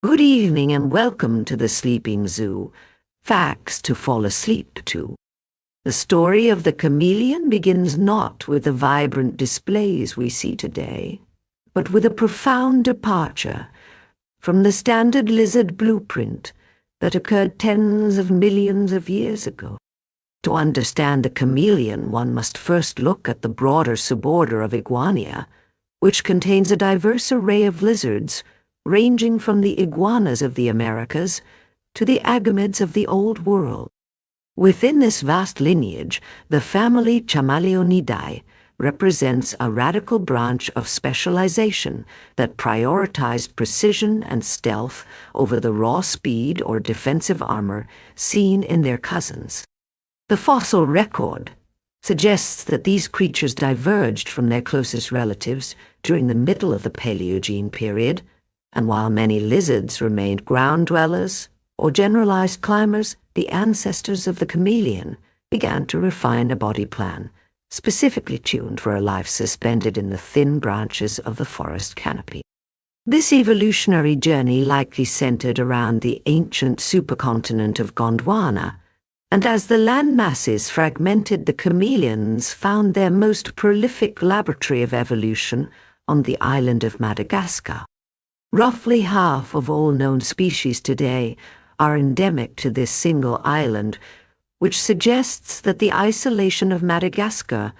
Good evening and welcome to the Sleeping Zoo. Facts to fall asleep to. The story of the chameleon begins not with the vibrant displays we see today, but with a profound departure from the standard lizard blueprint that occurred tens of millions of years ago. To understand the chameleon, one must first look at the broader suborder of Iguania, which contains a diverse array of lizards, ranging from the iguanas of the Americas to the agamids of the Old World. Within this vast lineage, the family Chamaeleonidae represents a radical branch of specialization that prioritized precision and stealth over the raw speed or defensive armor seen in their cousins. The fossil record suggests that these creatures diverged from their closest relatives during the middle of the Paleogene period, and while many lizards remained ground dwellers or generalized climbers, the ancestors of the chameleon began to refine a body plan specifically tuned for a life suspended in the thin branches of the forest canopy. This evolutionary journey likely centered around the ancient supercontinent of Gondwana, and as the land masses fragmented, the chameleons found their most prolific laboratory of evolution on the island of Madagascar. Roughly half of all known species today are endemic to this single island, which suggests that the isolation of Madagascar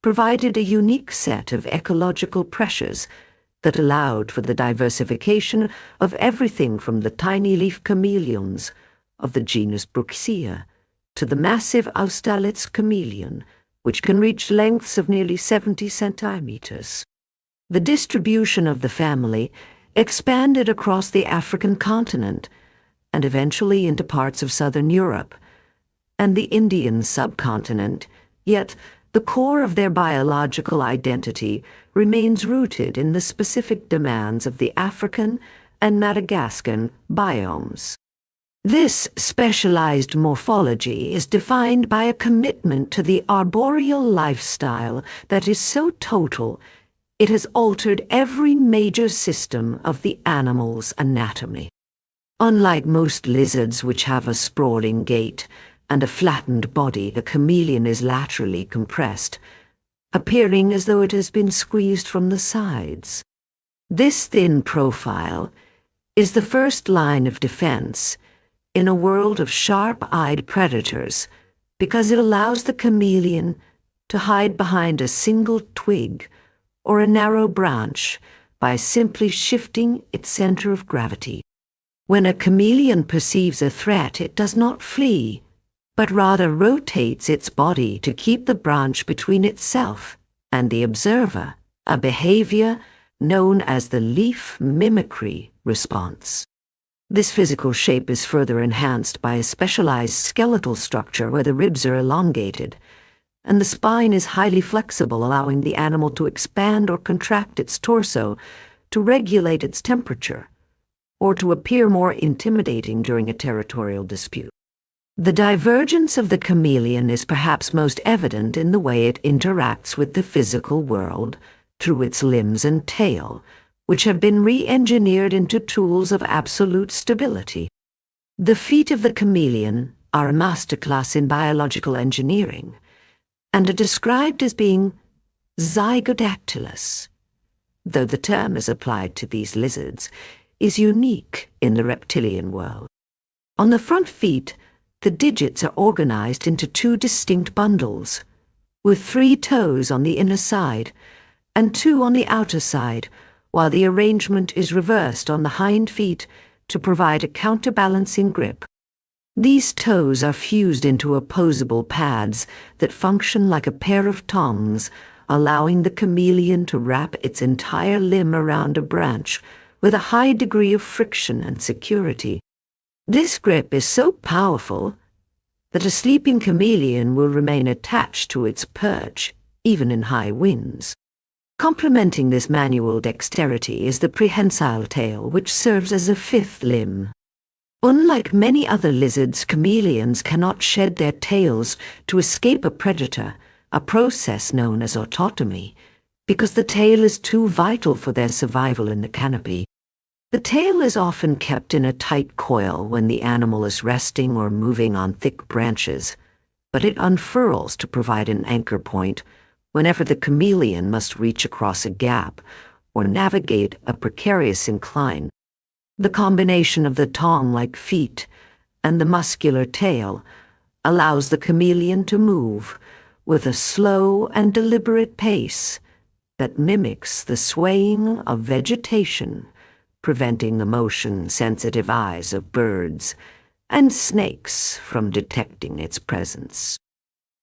provided a unique set of ecological pressures that allowed for the diversification of everything from the tiny leaf chameleons of the genus Bruxia to the massive Austerlitz chameleon, which can reach lengths of nearly 70 centimeters. The distribution of the family expanded across the African continent and eventually into parts of southern Europe and the Indian subcontinent, yet the core of their biological identity remains rooted in the specific demands of the African and Madagascan biomes. This specialized morphology is defined by a commitment to the arboreal lifestyle that is so total it has altered every major system of the animal's anatomy. Unlike most lizards, which have a sprawling gait and a flattened body, the chameleon is laterally compressed, appearing as though it has been squeezed from the sides. This thin profile is the first line of defense in a world of sharp-eyed predators because it allows the chameleon to hide behind a single twig or a narrow branch by simply shifting its center of gravity. When a chameleon perceives a threat, it does not flee, but rather rotates its body to keep the branch between itself and the observer, a behavior known as the leaf mimicry response. This physical shape is further enhanced by a specialized skeletal structure where the ribs are elongated, and the spine is highly flexible, allowing the animal to expand or contract its torso to regulate its temperature, or to appear more intimidating during a territorial dispute. The divergence of the chameleon is perhaps most evident in the way it interacts with the physical world through its limbs and tail, which have been re-engineered into tools of absolute stability. The feet of the chameleon are a masterclass in biological engineering, and are described as being zygodactylous, though the term as applied to these lizards is unique in the reptilian world. On the front feet, the digits are organized into two distinct bundles, with 3 toes on the inner side and 2 on the outer side, while the arrangement is reversed on the hind feet to provide a counterbalancing grip. These toes are fused into opposable pads that function like a pair of tongs, allowing the chameleon to wrap its entire limb around a branch with a high degree of friction and security. This grip is so powerful that a sleeping chameleon will remain attached to its perch, even in high winds. Complementing this manual dexterity is the prehensile tail, which serves as a 5th limb. Unlike many other lizards, chameleons cannot shed their tails to escape a predator, a process known as autotomy, because the tail is too vital for their survival in the canopy. The tail is often kept in a tight coil when the animal is resting or moving on thick branches, but it unfurls to provide an anchor point whenever the chameleon must reach across a gap or navigate a precarious incline. The combination of the tongue-like feet and the muscular tail allows the chameleon to move with a slow and deliberate pace that mimics the swaying of vegetation, preventing the motion-sensitive eyes of birds and snakes from detecting its presence.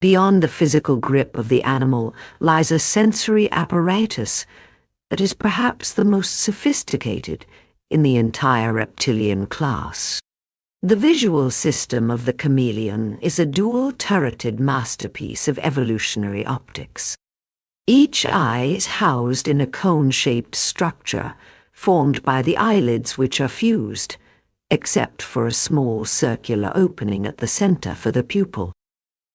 Beyond the physical grip of the animal lies a sensory apparatus that is perhaps the most sophisticated in the entire reptilian class. The visual system of the chameleon is a dual-turreted masterpiece of evolutionary optics. Each eye is housed in a cone-shaped structure formed by the eyelids, which are fused, except for a small circular opening at the center for the pupil.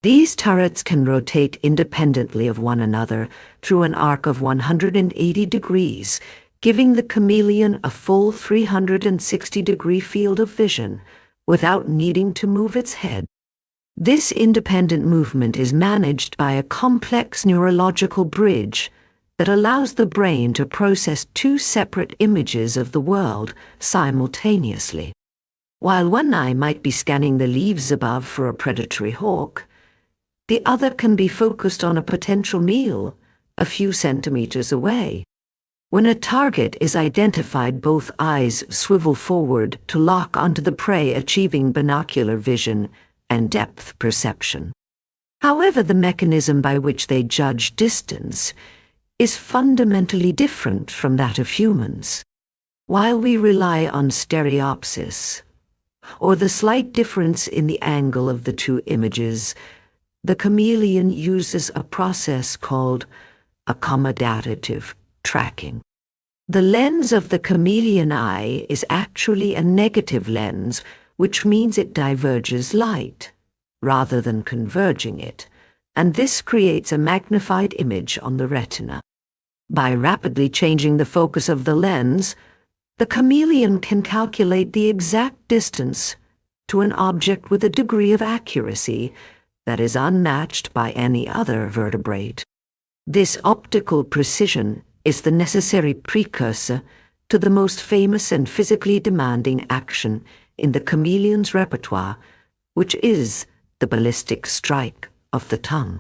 These turrets can rotate independently of one another through an arc of 180 degrees, giving the chameleon a full 360-degree field of vision without needing to move its head. This independent movement is managed by a complex neurological bridge that allows the brain to process two separate images of the world simultaneously. While one eye might be scanning the leaves above for a predatory hawk, the other can be focused on a potential meal a few centimeters away. When a target is identified, both eyes swivel forward to lock onto the prey, achieving binocular vision and depth perception. However, the mechanism by which they judge distance is fundamentally different from that of humans. While we rely on stereopsis, or the slight difference in the angle of the two images, the chameleon uses a process called accommodative tracking. The lens of the chameleon eye is actually a negative lens, which means it diverges light, rather than converging it, and this creates a magnified image on the retina. By rapidly changing the focus of the lens, the chameleon can calculate the exact distance to an object with a degree of accuracy that is unmatched by any other vertebrate. This optical precision is the necessary precursor to the most famous and physically demanding action in the chameleon's repertoire, which is the ballistic strike of the tongue.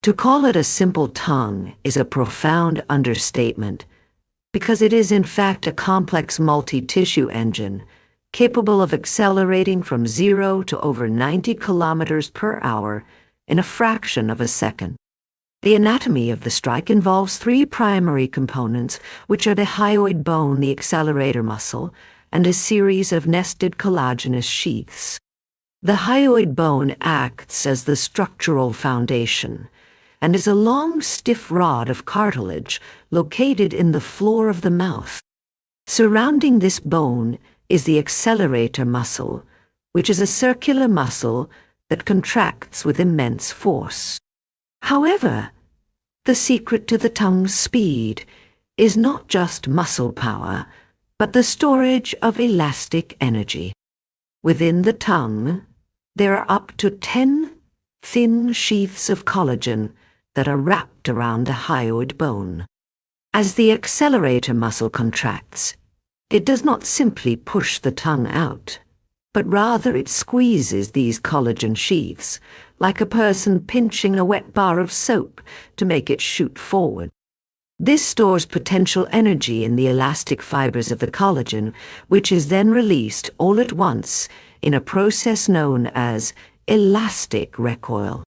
To call it a simple tongue is a profound understatement, because it is in fact a complex multi-tissue engine capable of accelerating from 0 to over 90 kilometers per hour in a fraction of a second. The anatomy of the strike involves three primary components, which are the hyoid bone, the accelerator muscle, and a series of nested collagenous sheaths. The hyoid bone acts as the structural foundation and is a long, stiff rod of cartilage located in the floor of the mouth. Surrounding this bone is the accelerator muscle, which is a circular muscle that contracts with immense force. However, the secret to the tongue's speed is not just muscle power, but the storage of elastic energy. Within the tongue, there are up to 10 thin sheaths of collagen that are wrapped around the hyoid bone. As the accelerator muscle contracts, it does not simply push the tongue out, but rather it squeezes these collagen sheaths, like a person pinching a wet bar of soap to make it shoot forward. This stores potential energy in the elastic fibers of the collagen, which is then released all at once in a process known as elastic recoil.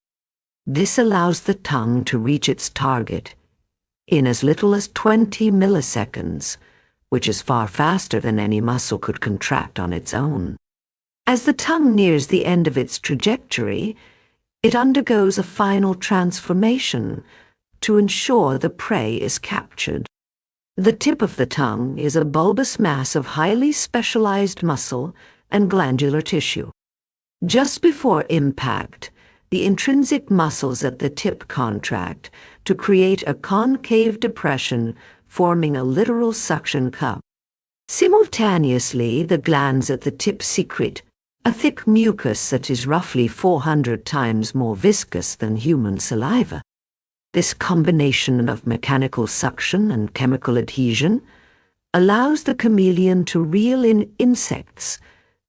This allows the tongue to reach its target in as little as 20 milliseconds, which is far faster than any muscle could contract on its own. As the tongue nears the end of its trajectory, it undergoes a final transformation to ensure the prey is captured. The tip of the tongue is a bulbous mass of highly specialized muscle and glandular tissue. Just before impact, the intrinsic muscles at the tip contract to create a concave depression, forming a literal suction cup. Simultaneously, the glands at the tip secrete a thick mucus that is roughly 400 times more viscous than human saliva. This combination of mechanical suction and chemical adhesion allows the chameleon to reel in insects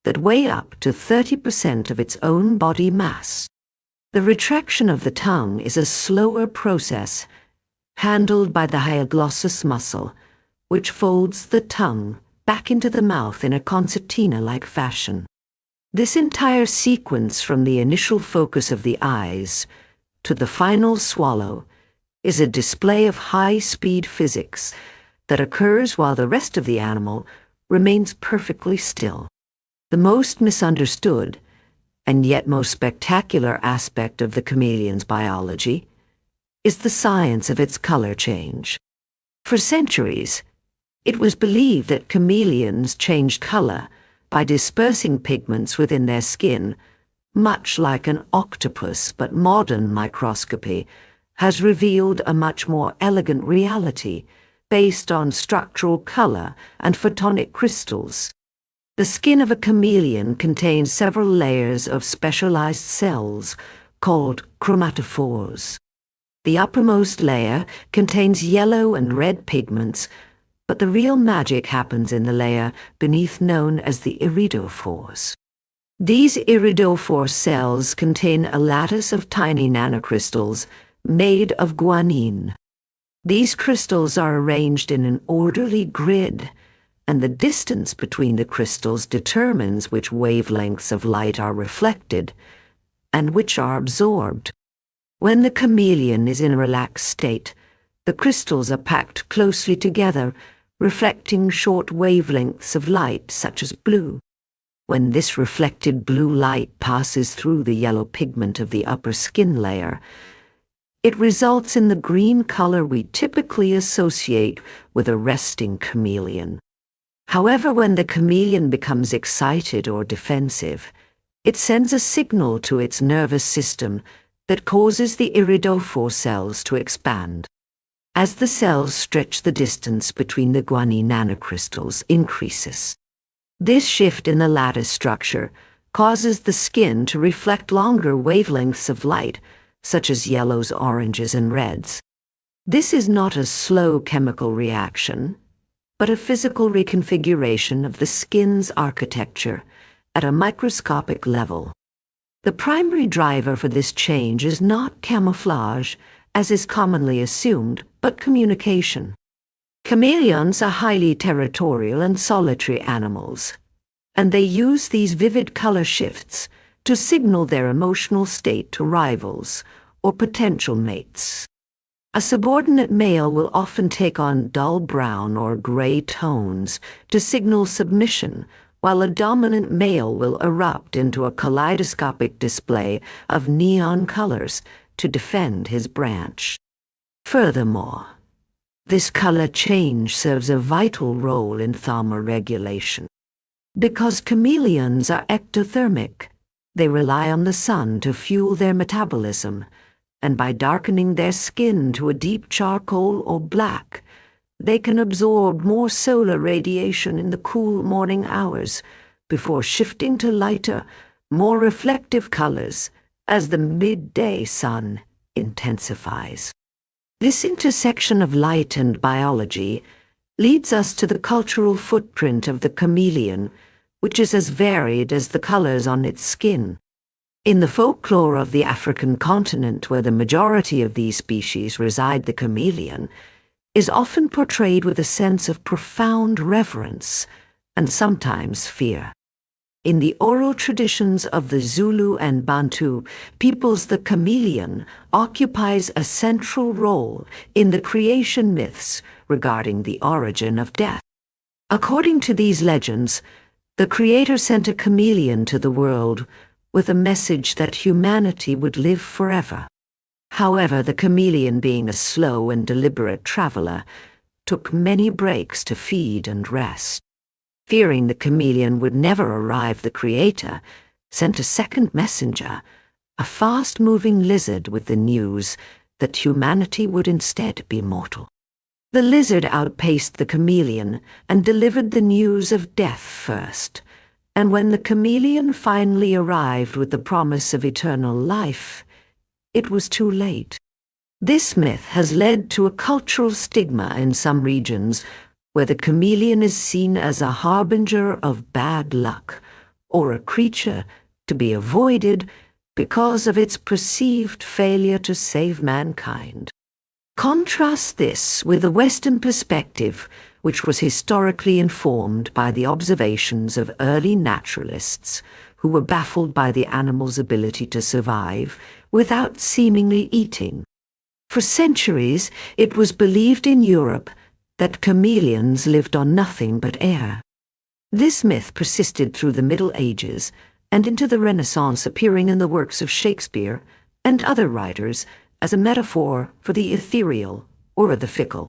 that weigh up to 30% of its own body mass. The retraction of the tongue is a slower process, handled by the hyoglossus muscle, which folds the tongue back into the mouth in a concertina-like fashion. This entire sequence, from the initial focus of the eyes to the final swallow, is a display of high-speed physics that occurs while the rest of the animal remains perfectly still. The most misunderstood, and yet most spectacular aspect of the chameleon's biology is the science of its color change. For centuries, it was believed that chameleons changed color by dispersing pigments within their skin, much like an octopus, but modern microscopy has revealed a much more elegant reality based on structural color and photonic crystals. The skin of a chameleon contains several layers of specialized cells called chromatophores. The uppermost layer contains yellow and red pigments, but the real magic happens in the layer beneath, known as the iridophores. These iridophore cells contain a lattice of tiny nanocrystals made of guanine. These crystals are arranged in an orderly grid, and the distance between the crystals determines which wavelengths of light are reflected and which are absorbed. When the chameleon is in a relaxed state, the crystals are packed closely together, reflecting short wavelengths of light such as blue. When this reflected blue light passes through the yellow pigment of the upper skin layer, it results in the green color we typically associate with a resting chameleon. However, when the chameleon becomes excited or defensive, it sends a signal to its nervous system that causes the iridophore cells to expand. As the cells stretch, the distance between the guanine nanocrystals increases. This shift in the lattice structure causes the skin to reflect longer wavelengths of light, such as yellows, oranges, and reds. This is not a slow chemical reaction, but a physical reconfiguration of the skin's architecture at a microscopic level. The primary driver for this change is not camouflage, as is commonly assumed, but communication. Chameleons are highly territorial and solitary animals, and they use these vivid color shifts to signal their emotional state to rivals or potential mates. A subordinate male will often take on dull brown or gray tones to signal submission, while a dominant male will erupt into a kaleidoscopic display of neon colors to defend his branch. Furthermore, this color change serves a vital role in thermoregulation. Because chameleons are ectothermic, they rely on the sun to fuel their metabolism, and by darkening their skin to a deep charcoal or black, they can absorb more solar radiation in the cool morning hours before shifting to lighter, more reflective colors as the midday sun intensifies. This intersection of light and biology leads us to the cultural footprint of the chameleon, which is as varied as the colors on its skin. In the folklore of the African continent, where the majority of these species reside, the chameleon is often portrayed with a sense of profound reverence and sometimes fear. In the oral traditions of the Zulu and Bantu peoples, the chameleon occupies a central role in the creation myths regarding the origin of death. According to these legends, the Creator sent a chameleon to the world with a message that humanity would live forever. However, the chameleon, being a slow and deliberate traveler, took many breaks to feed and rest. Fearing the chameleon would never arrive, the Creator sent a second messenger, a fast-moving lizard, with the news that humanity would instead be mortal. The lizard outpaced the chameleon and delivered the news of death first, and when the chameleon finally arrived with the promise of eternal life, it was too late. This myth has led to a cultural stigma in some regions where the chameleon is seen as a harbinger of bad luck, or a creature to be avoided because of its perceived failure to save mankind. Contrast this with the Western perspective, which was historically informed by the observations of early naturalists who were baffled by the animal's ability to survive without seemingly eating. For centuries, it was believed in Europe that chameleons lived on nothing but air. This myth persisted through the Middle Ages and into the Renaissance, appearing in the works of Shakespeare and other writers as a metaphor for the ethereal or the fickle.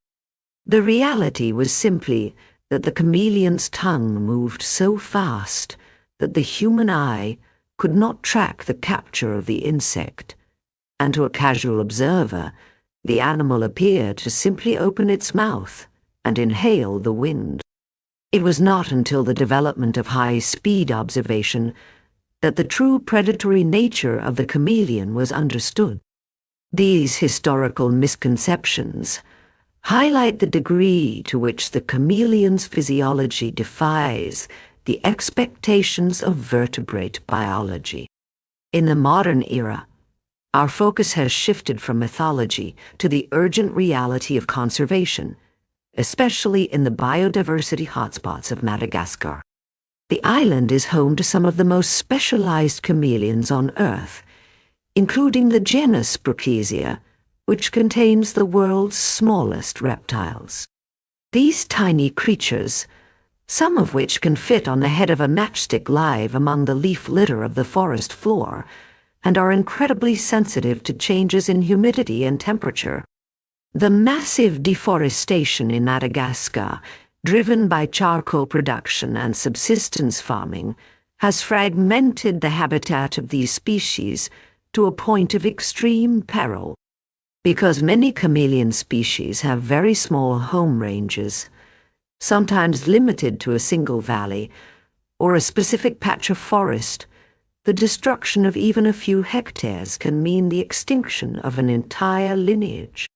The reality was simply that the chameleon's tongue moved so fast that the human eye could not track the capture of the insect, and to a casual observer, the animal appeared to simply open its mouth and inhale the wind. It was not until the development of high-speed observation that the true predatory nature of the chameleon was understood. These historical misconceptions highlight the degree to which the chameleon's physiology defies the expectations of vertebrate biology. In the modern era, our focus has shifted from mythology to the urgent reality of conservation, especially in the biodiversity hotspots of Madagascar. The island is home to some of the most specialized chameleons on Earth, including the genus Brookesia, which contains the world's smallest reptiles. These tiny creatures, some of which can fit on the head of a matchstick, live among the leaf litter of the forest floor, and are incredibly sensitive to changes in humidity and temperature. The massive deforestation in Madagascar, driven by charcoal production and subsistence farming, has fragmented the habitat of these species to a point of extreme peril. Because many chameleon species have very small home ranges, sometimes limited to a single valley or a specific patch of forest, the destruction of even a few hectares can mean the extinction of an entire lineage.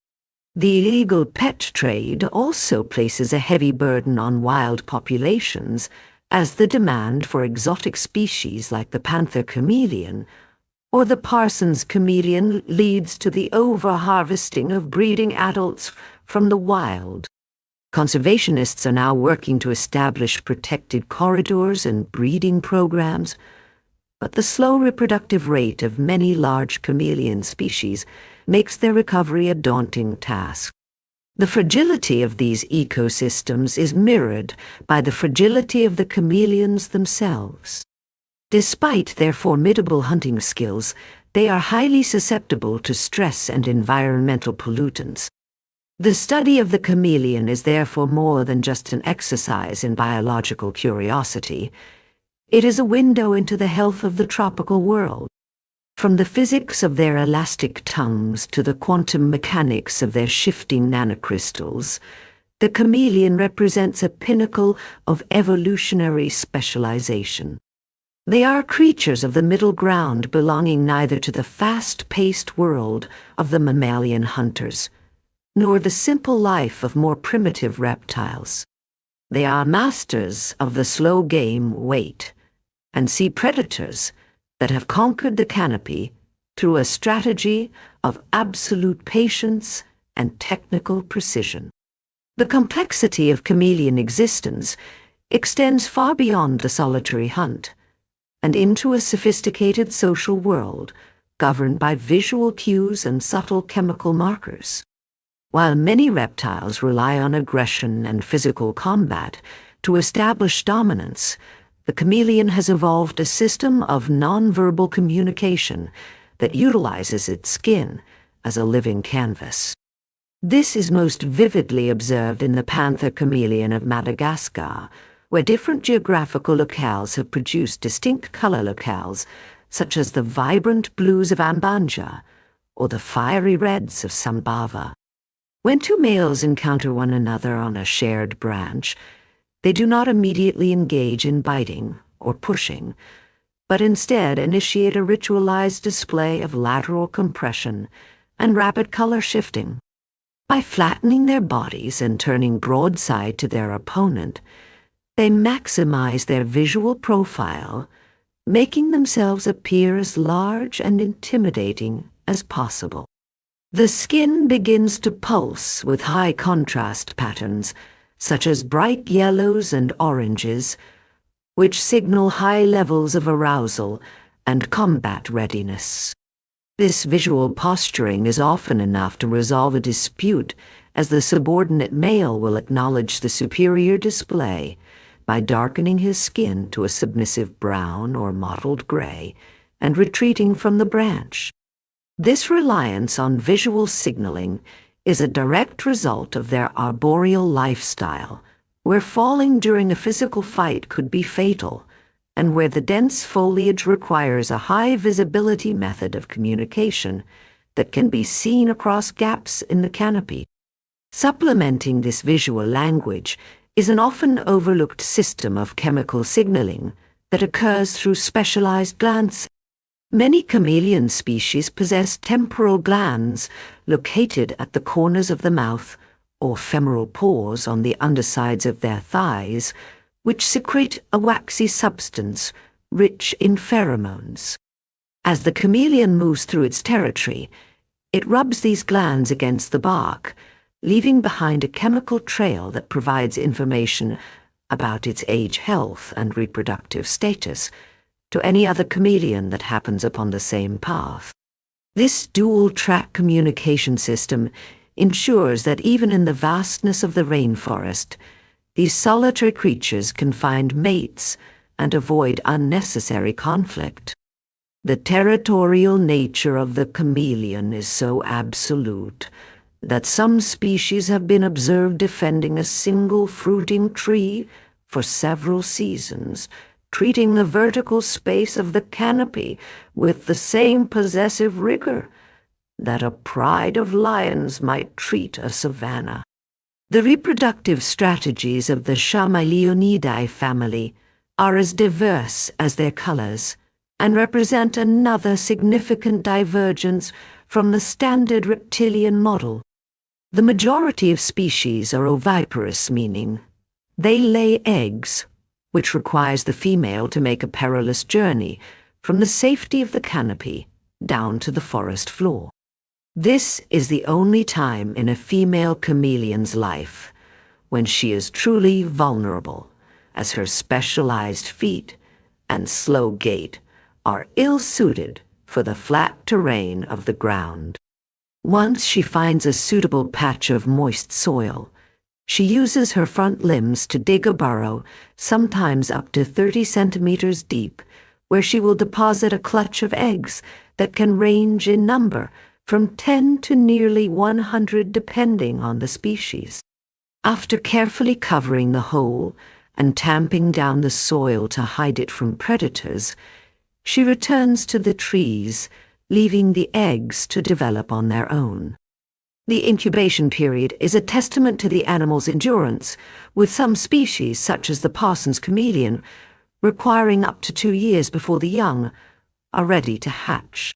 The illegal pet trade also places a heavy burden on wild populations, as the demand for exotic species like the panther chameleon or the Parsons chameleon leads to the over-harvesting of breeding adults from the wild. Conservationists are now working to establish protected corridors and breeding programs, but the slow reproductive rate of many large chameleon species makes their recovery a daunting task. The fragility of these ecosystems is mirrored by the fragility of the chameleons themselves. Despite their formidable hunting skills, they are highly susceptible to stress and environmental pollutants. The study of the chameleon is therefore more than just an exercise in biological curiosity. It is a window into the health of the tropical world. From the physics of their elastic tongues to the quantum mechanics of their shifting nanocrystals, the chameleon represents a pinnacle of evolutionary specialization. They are creatures of the middle ground, belonging neither to the fast-paced world of the mammalian hunters, nor the simple life of more primitive reptiles. They are masters of the slow game wait, and see predators that have conquered the canopy through a strategy of absolute patience and technical precision. The complexity of chameleon existence extends far beyond the solitary hunt, and into a sophisticated social world governed by visual cues and subtle chemical markers. While many reptiles rely on aggression and physical combat to establish dominance, the chameleon has evolved a system of nonverbal communication that utilizes its skin as a living canvas. This is most vividly observed in the panther chameleon of Madagascar, where different geographical locales have produced distinct color locales, such as the vibrant blues of Ambanja or the fiery reds of Sambava. When two males encounter one another on a shared branch, they do not immediately engage in biting or pushing, but instead initiate a ritualized display of lateral compression and rapid color shifting. By flattening their bodies and turning broadside to their opponent, they maximize their visual profile, making themselves appear as large and intimidating as possible. The skin begins to pulse with high contrast patterns, such as bright yellows and oranges, which signal high levels of arousal and combat readiness. This visual posturing is often enough to resolve a dispute, as the subordinate male will acknowledge the superior display by darkening his skin to a submissive brown or mottled gray and retreating from the branch. This reliance on visual signaling is a direct result of their arboreal lifestyle, where falling during a physical fight could be fatal, and where the dense foliage requires a high visibility method of communication that can be seen across gaps in the canopy. Supplementing this visual language is an often overlooked system of chemical signaling that occurs through specialized glands. Many chameleon species possess temporal glands located at the corners of the mouth or femoral pores on the undersides of their thighs, which secrete a waxy substance rich in pheromones. As the chameleon moves through its territory, it rubs these glands against the bark, leaving behind a chemical trail that provides information about its age, health, and reproductive status to any other chameleon that happens upon the same path. This dual-track communication system ensures that even in the vastness of the rainforest, these solitary creatures can find mates and avoid unnecessary conflict. The territorial nature of the chameleon is so absolute that some species have been observed defending a single fruiting tree for several seasons, treating the vertical space of the canopy with the same possessive rigor that a pride of lions might treat a savanna. The reproductive strategies of the Chamaeleonidae family are as diverse as their colors and represent another significant divergence from the standard reptilian model. The majority of species are oviparous, meaning they lay eggs, which requires the female to make a perilous journey from the safety of the canopy down to the forest floor. This is the only time in a female chameleon's life when she is truly vulnerable, as her specialized feet and slow gait are ill-suited for the flat terrain of the ground. Once she finds a suitable patch of moist soil, she uses her front limbs to dig a burrow, sometimes up to 30 centimeters deep, where she will deposit a clutch of eggs that can range in number from 10 to nearly 100 depending on the species. After carefully covering the hole and tamping down the soil to hide it from predators, she returns to the trees, leaving the eggs to develop on their own. The incubation period is a testament to the animal's endurance, with some species, such as the Parsons chameleon, requiring up to 2 years before the young are ready to hatch.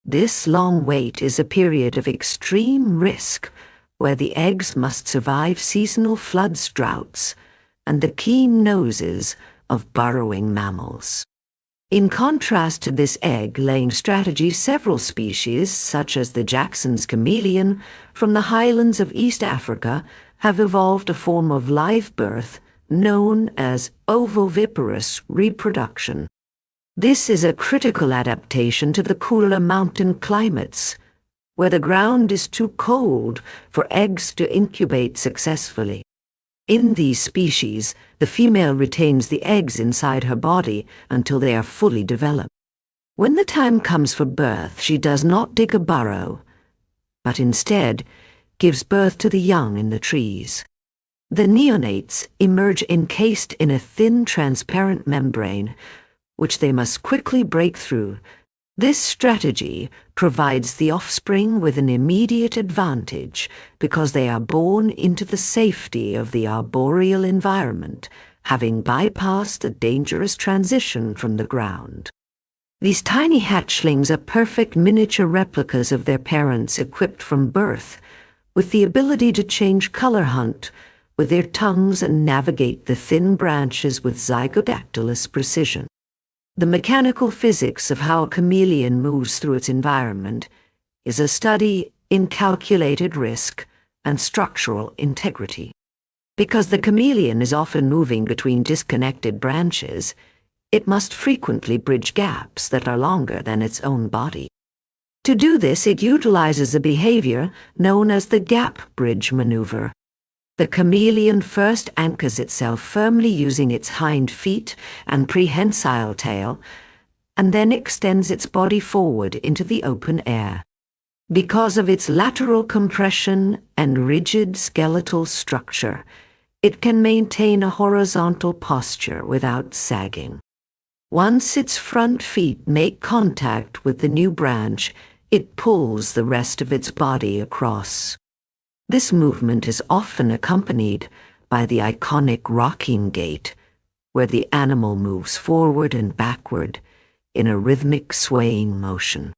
This long wait is a period of extreme risk, where the eggs must survive seasonal floods, droughts, and the keen noses of burrowing mammals. In contrast to this egg-laying strategy, several species, such as the Jackson's chameleon from the highlands of East Africa, have evolved a form of live birth known as ovoviparous reproduction. This is a critical adaptation to the cooler mountain climates, where the ground is too cold for eggs to incubate successfully. In these species, the female retains the eggs inside her body until they are fully developed. When the time comes for birth, she does not dig a burrow, but instead gives birth to the young in the trees. The neonates emerge encased in a thin, transparent membrane, which they must quickly break through This strategy provides the offspring with an immediate advantage because they are born into the safety of the arboreal environment, having bypassed a dangerous transition from the ground. These tiny hatchlings are perfect miniature replicas of their parents equipped from birth, with the ability to change color hunt with their tongues and navigate the thin branches with zygodactylous precision. The mechanical physics of how a chameleon moves through its environment is a study in calculated risk and structural integrity. Because the chameleon is often moving between disconnected branches, it must frequently bridge gaps that are longer than its own body. To do this, it utilizes a behavior known as the gap bridge maneuver. The chameleon first anchors itself firmly using its hind feet and prehensile tail, and then extends its body forward into the open air. Because of its lateral compression and rigid skeletal structure, it can maintain a horizontal posture without sagging. Once its front feet make contact with the new branch, it pulls the rest of its body across. This movement is often accompanied by the iconic rocking gait, where the animal moves forward and backward in a rhythmic swaying motion.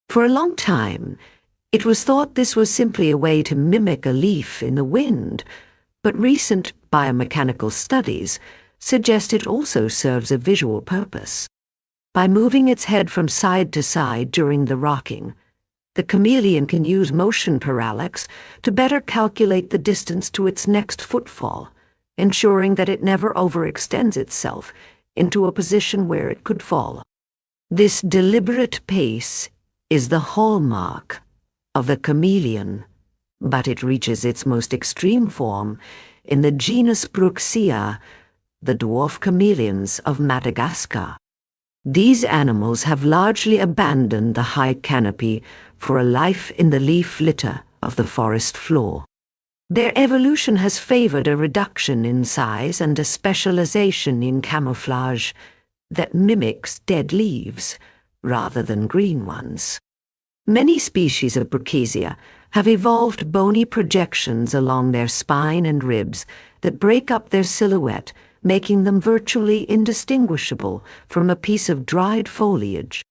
For a long time, it was thought this was simply a way to mimic a leaf in the wind, but recent biomechanical studies suggest it also serves a visual purpose. By moving its head from side to side during the rocking, the chameleon can use motion parallax to better calculate the distance to its next footfall, ensuring that it never overextends itself into a position where it could fall. This deliberate pace is the hallmark of the chameleon, but it reaches its most extreme form in the genus Bruxia, the dwarf chameleons of Madagascar. These animals have largely abandoned the high canopy for a life in the leaf litter of the forest floor. Their evolution has favored a reduction in size and a specialization in camouflage that mimics dead leaves rather than green ones. Many species of Bruxia have evolved bony projections along their spine and ribs that break up their silhouette, making them virtually indistinguishable from a piece of dried foliage.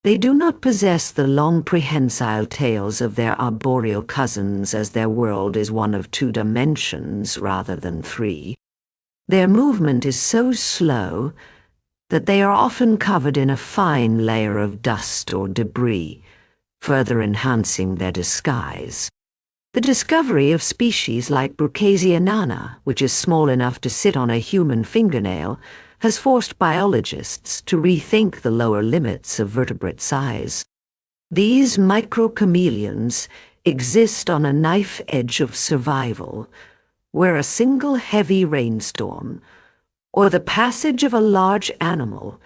They do not possess the long prehensile tails of their arboreal cousins, as their world is one of 2 dimensions rather than 3. Their movement is so slow that they are often covered in a fine layer of dust or debris, further enhancing their disguise. The discovery of species like Bruxia nana, which is small enough to sit on a human fingernail, has forced biologists to rethink the lower limits of vertebrate size. These microchameleons exist on a knife edge of survival, where a single heavy rainstorm or the passage of a large animal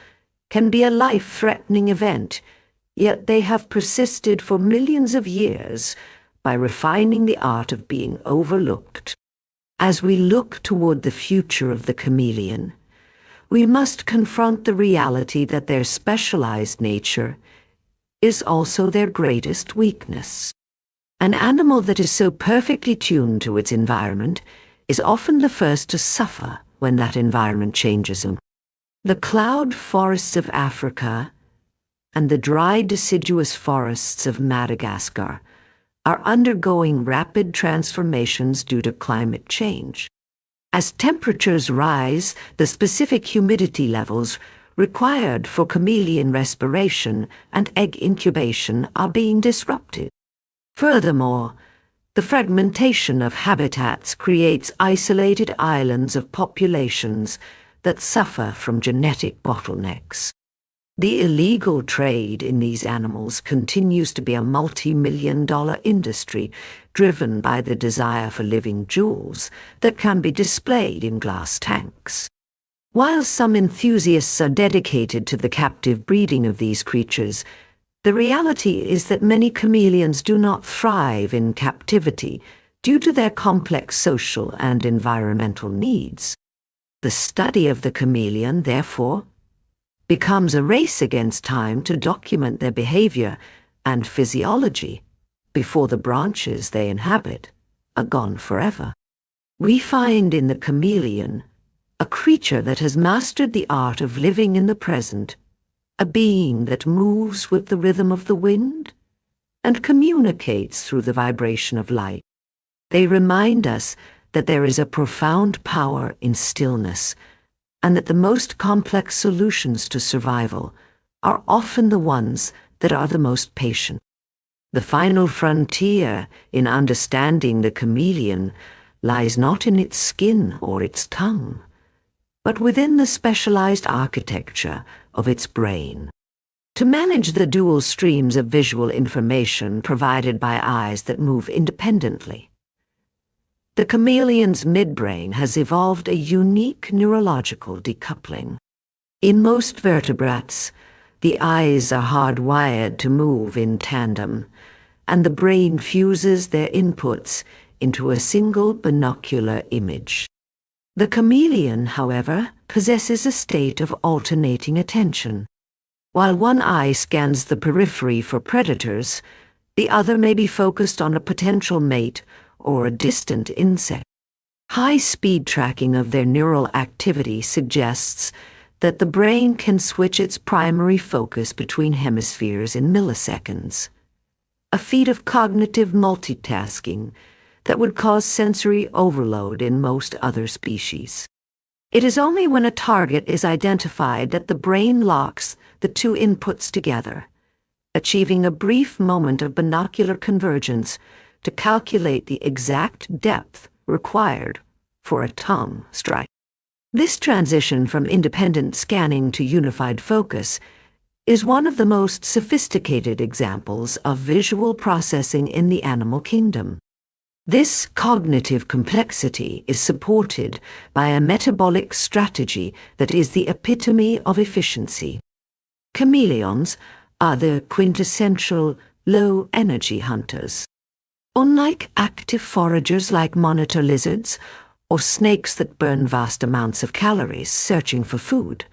can be a life-threatening event, yet they have persisted for millions of years by refining the art of being overlooked. As we look toward the future of the chameleon, we must confront the reality that their specialized nature is also their greatest weakness. An animal that is so perfectly tuned to its environment is often the first to suffer when that environment changes them. The cloud forests of Africa and the dry deciduous forests of Madagascar are undergoing rapid transformations due to climate change. As temperatures rise, the specific humidity levels required for chameleon respiration and egg incubation are being disrupted. Furthermore, the fragmentation of habitats creates isolated islands of populations that suffer from genetic bottlenecks. The illegal trade in these animals continues to be a multi-million-dollar industry driven by the desire for living jewels that can be displayed in glass tanks. While some enthusiasts are dedicated to the captive breeding of these creatures, the reality is that many chameleons do not thrive in captivity due to their complex social and environmental needs. The study of the chameleon, therefore, becomes a race against time to document their behavior and physiology before the branches they inhabit are gone forever. We find in the chameleon a creature that has mastered the art of living in the present, a being that moves with the rhythm of the wind and communicates through the vibration of light. They remind us that there is a profound power in stillness, and that the most complex solutions to survival are often the ones that are the most patient. The final frontier in understanding the chameleon lies not in its skin or its tongue, but within the specialized architecture of its brain. To manage the dual streams of visual information provided by eyes that move independently, the chameleon's midbrain has evolved a unique neurological decoupling. In most vertebrates, the eyes are hardwired to move in tandem, and the brain fuses their inputs into a single binocular image. The chameleon, however, possesses a state of alternating attention. While one eye scans the periphery for predators, the other may be focused on a potential mate or a distant insect. High-speed tracking of their neural activity suggests that the brain can switch its primary focus between hemispheres in milliseconds, a feat of cognitive multitasking that would cause sensory overload in most other species. It is only when a target is identified that the brain locks the two inputs together, achieving a brief moment of binocular convergence to calculate the exact depth required for a tongue strike. This transition from independent scanning to unified focus is one of the most sophisticated examples of visual processing in the animal kingdom. This cognitive complexity is supported by a metabolic strategy that is the epitome of efficiency. Chameleons are the quintessential low-energy hunters. Unlike active foragers like monitor lizards or snakes that burn vast amounts of calories searching for food,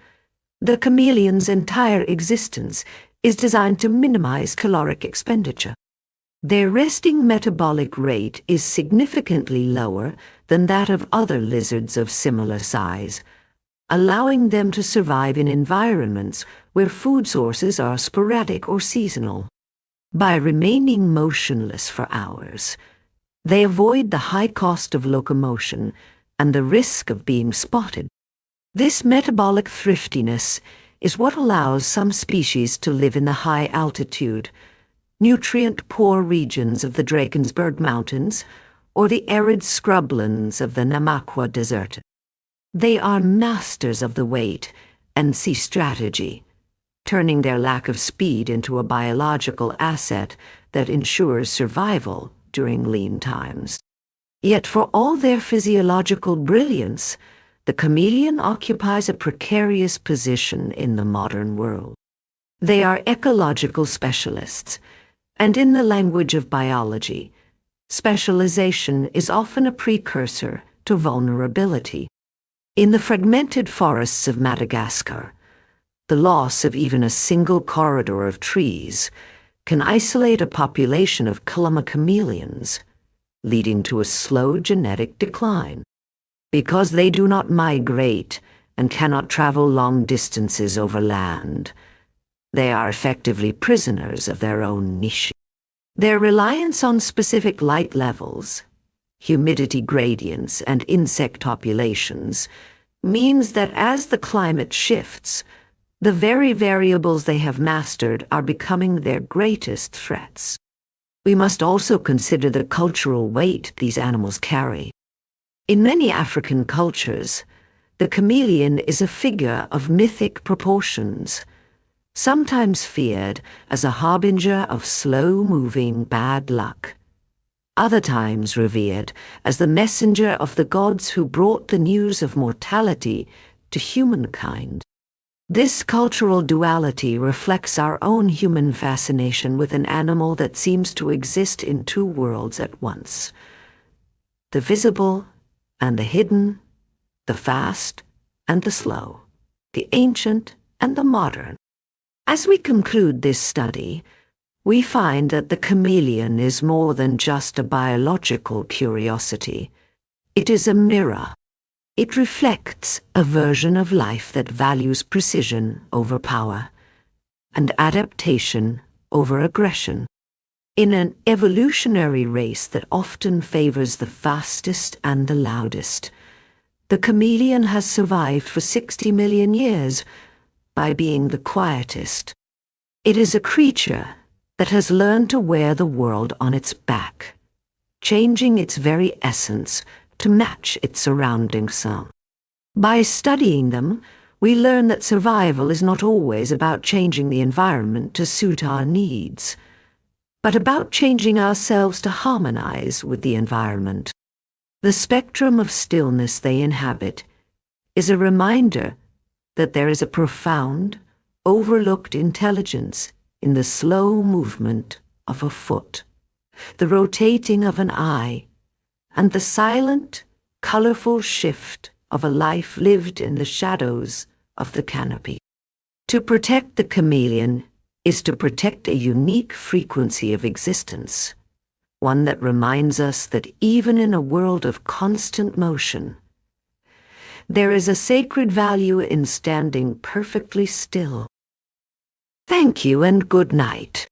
the chameleon's entire existence is designed to minimize caloric expenditure. Their resting metabolic rate is significantly lower than that of other lizards of similar size, allowing them to survive in environments where food sources are sporadic or seasonal. By remaining motionless for hours, they avoid the high cost of locomotion and the risk of being spotted. This metabolic thriftiness is what allows some species to live in the high altitude, nutrient-poor regions of the Drakensberg Mountains or the arid scrublands of the Namaqua Desert. They are masters of the wait and see strategy, turning their lack of speed into a biological asset that ensures survival during lean times. Yet for all their physiological brilliance, the chameleon occupies a precarious position in the modern world. They are ecological specialists, and in the language of biology, specialization is often a precursor to vulnerability. In the fragmented forests of Madagascar, the loss of even a single corridor of trees can isolate a population of chameleons, leading to a slow genetic decline. Because they do not migrate and cannot travel long distances over land, they are effectively prisoners of their own niche. Their reliance on specific light levels, humidity gradients, and insect populations means that as the climate shifts, the very variables they have mastered are becoming their greatest threats. We must also consider the cultural weight these animals carry. In many African cultures, the chameleon is a figure of mythic proportions, sometimes feared as a harbinger of slow-moving bad luck, other times revered as the messenger of the gods who brought the news of mortality to humankind. This cultural duality reflects our own human fascination with an animal that seems to exist in two worlds at once: the visible and the hidden, the fast and the slow, the ancient and the modern. As we conclude this study, we find that the chameleon is more than just a biological curiosity. It is a mirror. It reflects a version of life that values precision over power and adaptation over aggression. In an evolutionary race that often favors the fastest and the loudest, the chameleon has survived for 60 million years by being the quietest. It is a creature that has learned to wear the world on its back, changing its very essence to match its surrounding sound. By studying them, we learn that survival is not always about changing the environment to suit our needs, but about changing ourselves to harmonize with the environment. The spectrum of stillness they inhabit is a reminder that there is a profound, overlooked intelligence in the slow movement of a foot, the rotating of an eye, and the silent, colorful shift of a life lived in the shadows of the canopy. To protect the chameleon is to protect a unique frequency of existence, one that reminds us that even in a world of constant motion, there is a sacred value in standing perfectly still. Thank you and good night.